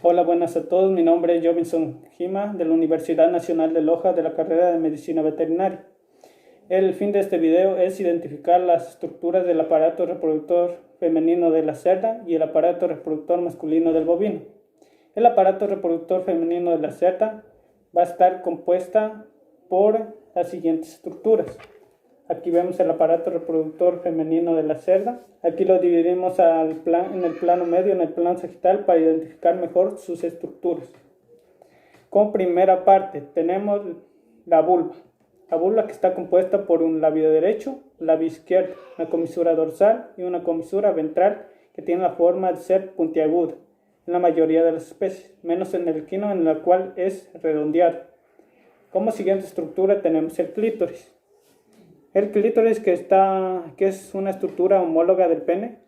Hola, buenas a todos. Mi nombre es Jovinson Gima de la Universidad Nacional de Loja de la carrera de Medicina Veterinaria. El fin de este video es identificar las estructuras del aparato reproductor femenino de la cerda y el aparato reproductor masculino del bovino. El aparato reproductor femenino de la cerda va a estar compuesta por las siguientes estructuras. Aquí vemos el aparato reproductor femenino de la cerda. Aquí lo dividimos en el plano medio, en el plano sagital, para identificar mejor sus estructuras. Como primera parte tenemos la vulva. La vulva que está compuesta por un labio derecho, labio izquierdo, una comisura dorsal y una comisura ventral que tiene la forma de ser puntiaguda en la mayoría de las especies, menos en el equino, en la cual es redondeado. Como siguiente estructura tenemos el clítoris. El clítoris que es una estructura homóloga del pene,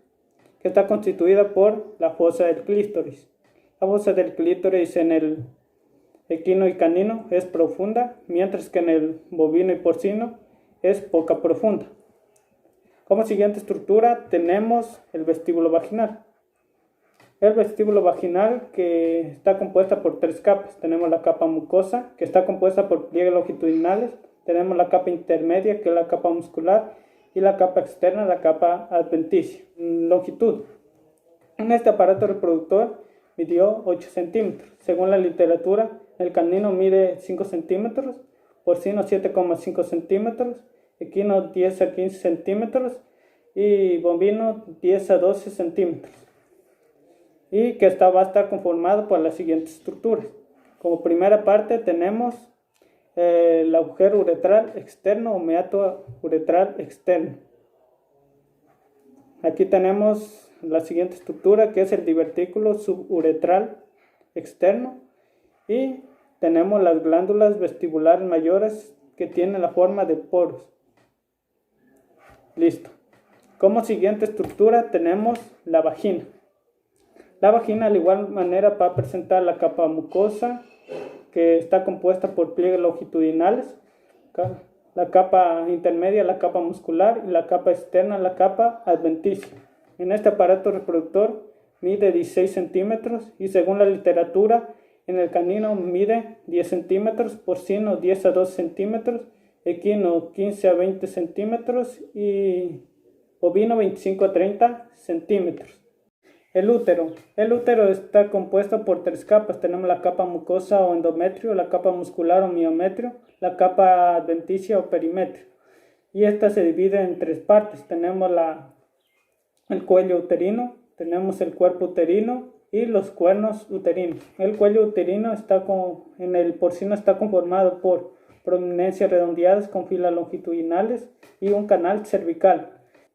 que está constituida por la fosa del clítoris. La fosa del clítoris en el equino y canino es profunda, mientras que en el bovino y porcino es poco profunda. Como siguiente estructura tenemos el vestíbulo vaginal. El vestíbulo vaginal que está compuesta por tres capas. Tenemos la capa mucosa, que está compuesta por pliegues longitudinales. Tenemos la capa intermedia, que es la capa muscular, y la capa externa, la capa adventicia. Longitud. En este aparato reproductor midió 8 centímetros. Según la literatura, el canino mide 5 centímetros, porcino 7,5 centímetros, equino 10 a 15 centímetros y bovino 10 a 12 centímetros. Y que va a estar conformado por las siguientes estructuras. Como primera parte tenemos el agujero uretral externo o meato uretral externo. Aquí tenemos la siguiente estructura, que es el divertículo suburetral externo, y tenemos las glándulas vestibulares mayores que tienen la forma de poros. Listo. Como siguiente estructura tenemos la vagina. La vagina de igual manera va a presentar la capa mucosa, que está compuesta por pliegues longitudinales, la capa intermedia, la capa muscular, y la capa externa, la capa adventicia. En este aparato reproductor mide 16 centímetros y según la literatura, en el canino mide 10 centímetros, porcino 10 a 12 centímetros, equino 15 a 20 centímetros y bovino 25 a 30 centímetros. El útero. El útero está compuesto por tres capas. Tenemos la capa mucosa o endometrio, la capa muscular o miometrio, la capa adventicia o perimetrio. Y esta se divide en tres partes. Tenemos el cuello uterino, tenemos el cuerpo uterino y los cuernos uterinos. El cuello uterino en el porcino está conformado por prominencias redondeadas con filas longitudinales y un canal cervical.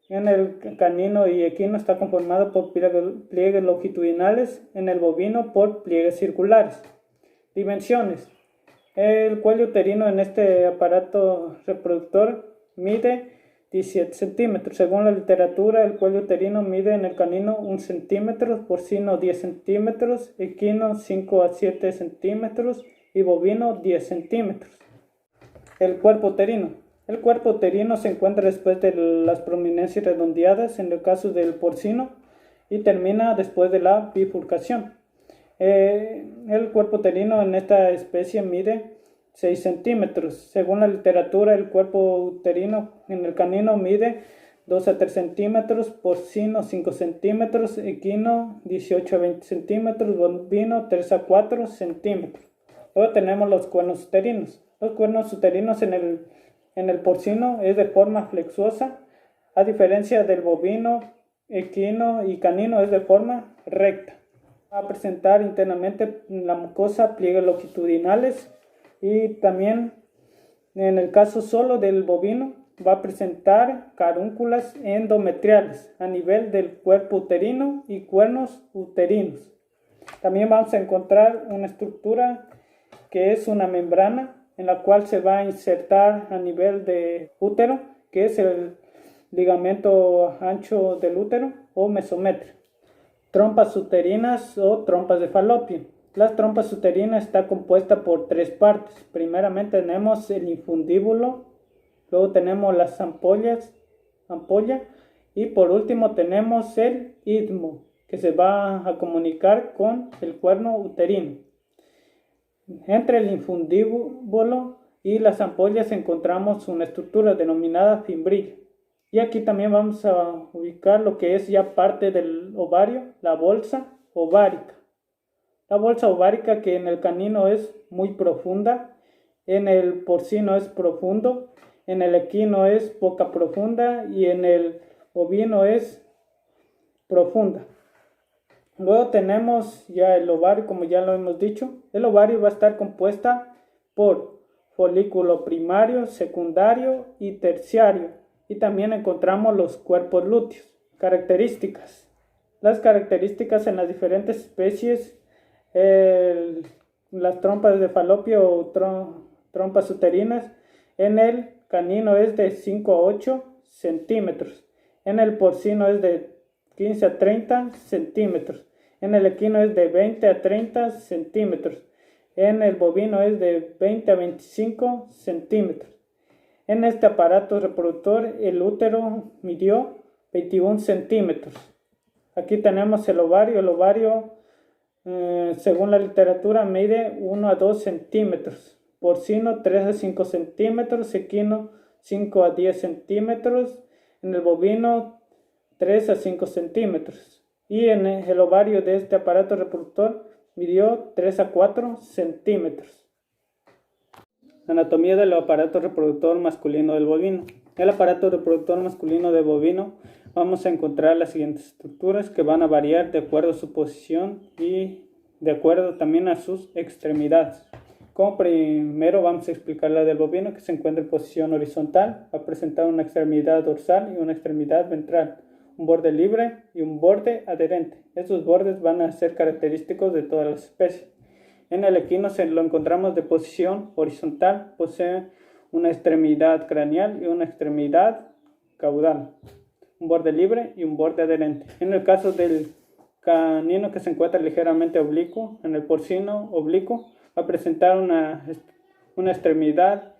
En el canino y equino está conformado por pliegues longitudinales, en el bovino por pliegues circulares. Dimensiones. El cuello uterino en este aparato reproductor mide 17 centímetros. Según la literatura, el cuello uterino mide en el canino 1 centímetro, porcino 10 centímetros, equino 5 a 7 centímetros y bovino 10 centímetros. El cuerpo uterino. El cuerpo uterino se encuentra después de las prominencias redondeadas en el caso del porcino y termina después de la bifurcación. El cuerpo uterino en esta especie mide 6 centímetros. Según la literatura, el cuerpo uterino en el canino mide 2 a 3 centímetros, porcino 5 centímetros, equino 18 a 20 centímetros, bovino 3 a 4 centímetros. Luego tenemos los cuernos uterinos. Los cuernos uterinos en el porcino es de forma flexuosa, a diferencia del bovino, equino y canino es de forma recta. Va a presentar internamente en la mucosa pliegues longitudinales y también en el caso solo del bovino va a presentar carúnculas endometriales a nivel del cuerpo uterino y cuernos uterinos. También vamos a encontrar una estructura que es una membrana en la cual se va a insertar a nivel de útero, que es el ligamento ancho del útero o mesometrio. Trompas uterinas o trompas de Falopio. Las trompas uterinas está compuesta por tres partes. Primeramente tenemos el infundíbulo, luego tenemos las ampolla y por último tenemos el istmo, que se va a comunicar con el cuerno uterino. Entre el infundíbulo y las ampollas encontramos una estructura denominada fimbrilla. Y aquí también vamos a ubicar lo que es ya parte del ovario, la bolsa ovárica. La bolsa ovárica, que en el canino es muy profunda, en el porcino es profundo, en el equino es poca profunda y en el bovino es profunda. Luego tenemos ya el ovario, como ya lo hemos dicho. El ovario va a estar compuesta por folículo primario, secundario y terciario. Y también encontramos los cuerpos lúteos. Características. Las características en las diferentes especies, las trompas de falopio o trompas uterinas, en el canino es de 5 a 8 centímetros. En el porcino es de 15 a 30 centímetros. En el equino es de 20 a 30 centímetros. En el bovino es de 20 a 25 centímetros. En este aparato reproductor el útero midió 21 centímetros. Aquí tenemos el ovario. El ovario, según la literatura, mide 1 a 2 centímetros. Porcino 3 a 5 centímetros. Equino 5 a 10 centímetros. En el bovino 3 a 5 centímetros. Y en el ovario de este aparato reproductor midió 3 a 4 centímetros. Anatomía del aparato reproductor masculino del bovino. El aparato reproductor masculino del bovino, vamos a encontrar las siguientes estructuras que van a variar de acuerdo a su posición y de acuerdo también a sus extremidades. Como primero vamos a explicar la del bovino, que se encuentra en posición horizontal. Va a presentar una extremidad dorsal y una extremidad ventral, un borde libre y un borde adherente. Estos bordes van a ser característicos de todas las especies. En el equino se lo encontramos de posición horizontal, posee una extremidad craneal y una extremidad caudal, un borde libre y un borde adherente. En el caso del canino, que se encuentra ligeramente oblicuo, en el porcino oblicuo, va a presentar una extremidad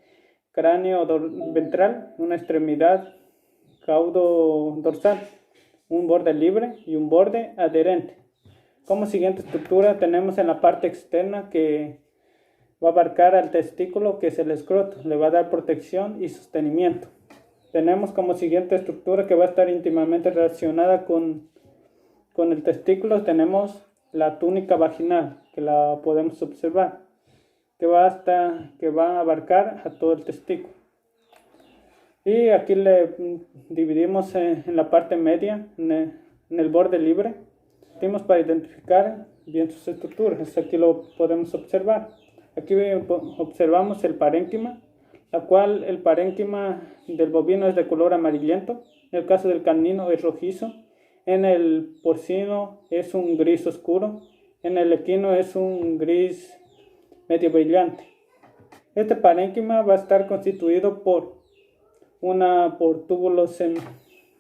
cráneo ventral, una extremidad caudo dorsal, un borde libre y un borde adherente. Como siguiente estructura tenemos en la parte externa, que va a abarcar al testículo, que es el escroto, le va a dar protección y sostenimiento. Tenemos como siguiente estructura, que va a estar íntimamente relacionada con el testículo, tenemos la túnica vaginal, que la podemos observar, que va a abarcar a todo el testículo. Y aquí le dividimos en la parte media, en el borde libre, para identificar bien sus estructuras. Aquí lo podemos observar. Aquí observamos el parénquima, la cual el parénquima del bovino es de color amarillento. En el caso del canino es rojizo. En el porcino es un gris oscuro. En el equino es un gris medio brillante. Este parénquima va a estar constituido por túbulos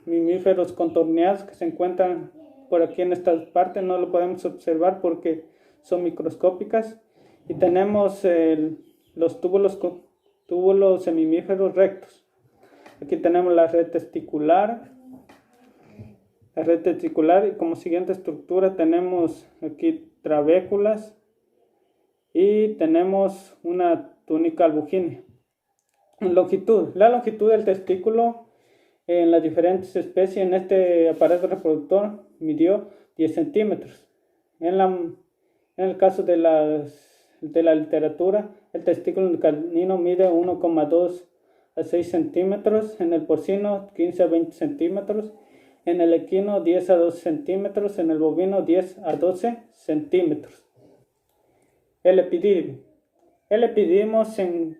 semimíferos contorneados que se encuentran por aquí en esta parte. No lo podemos observar porque son microscópicas. Y tenemos los túbulos semimíferos rectos. Aquí tenemos la red testicular. Y como siguiente estructura tenemos aquí trabéculas y tenemos una túnica albugínea. Longitud. La longitud del testículo en las diferentes especies en este aparato reproductor midió 10 centímetros. En el caso de la literatura, el testículo del canino mide 1,2 a 6 centímetros, en el porcino 15 a 20 centímetros, en el equino 10 a 12 centímetros, en el bovino 10 a 12 centímetros. El epidídimo. El epidídimo se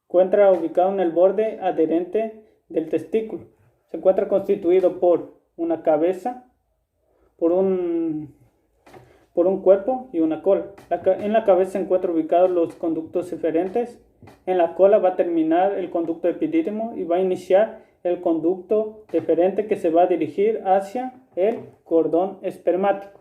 encuentra ubicado en el borde adherente del testículo. Se encuentra constituido por una cabeza, por un cuerpo y una cola. En la cabeza se encuentran ubicados los conductos eferentes. En la cola va a terminar el conducto epidídimo y va a iniciar el conducto deferente, que se va a dirigir hacia el cordón espermático.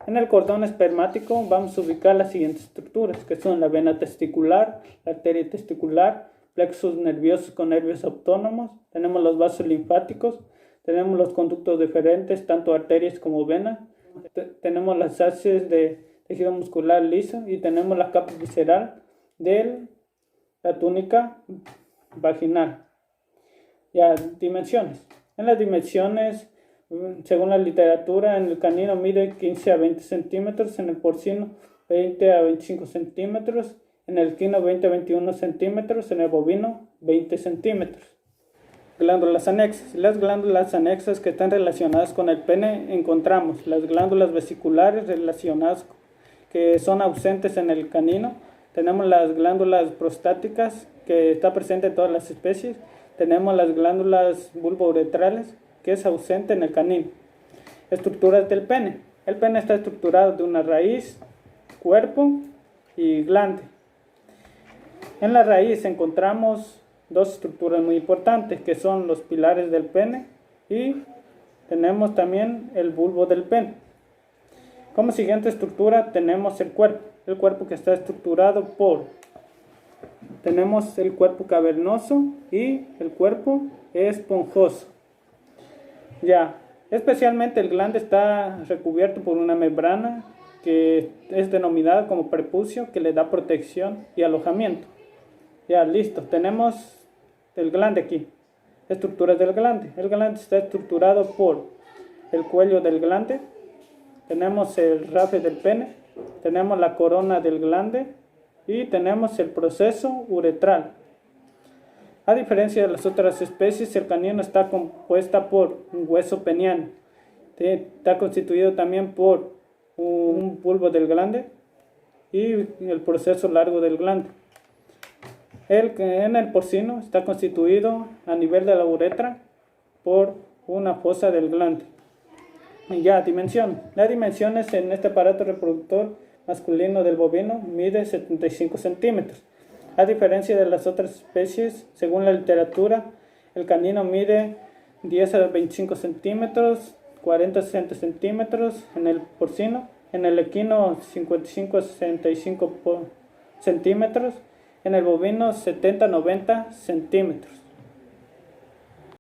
En el cordón espermático vamos a ubicar las siguientes estructuras, que son la vena testicular, la arteria testicular, plexos nerviosos con nervios autónomos, tenemos los vasos linfáticos, tenemos los conductos deferentes, tanto arterias como venas, Tenemos las haces de tejido muscular liso y tenemos la capa visceral de la túnica vaginal. Ya, dimensiones. En las dimensiones, según la literatura, en el canino mide 15 a 20 centímetros, en el porcino 20 a 25 centímetros, en el equino 20 a 21 centímetros, en el bovino 20 centímetros. Glándulas anexas. Las glándulas anexas que están relacionadas con el pene encontramos las glándulas vesiculares relacionadas que son ausentes en el canino. Tenemos las glándulas prostáticas que está presente en todas las especies. Tenemos las glándulas bulbouretrales que es ausente en el canino. Estructuras del pene. El pene está estructurado de una raíz, cuerpo y glande. En la raíz encontramos dos estructuras muy importantes que son los pilares del pene y tenemos también el bulbo del pene. Como siguiente estructura tenemos el cuerpo que está estructurado tenemos el cuerpo cavernoso y el cuerpo esponjoso. Ya, especialmente el glande está recubierto por una membrana que es denominada como prepucio, que le da protección y alojamiento. Ya, listo, tenemos el glande aquí. Estructuras del glande. El glande está estructurado por el cuello del glande, tenemos el rafe del pene, tenemos la corona del glande y tenemos el proceso uretral. A diferencia de las otras especies, el canino está compuesta por un hueso peniano. Está constituido también por un bulbo del glande y el proceso largo del glande. En el porcino está constituido a nivel de la uretra por una fosa del glande. Y ya, dimensión. Las dimensiones en este aparato reproductor masculino del bovino mide 75 centímetros. A diferencia de las otras especies, según la literatura, el canino mide 10 a 25 centímetros, 40 a 60 centímetros en el porcino, en el equino 55 a 65 centímetros, en el bovino 70 a 90 centímetros.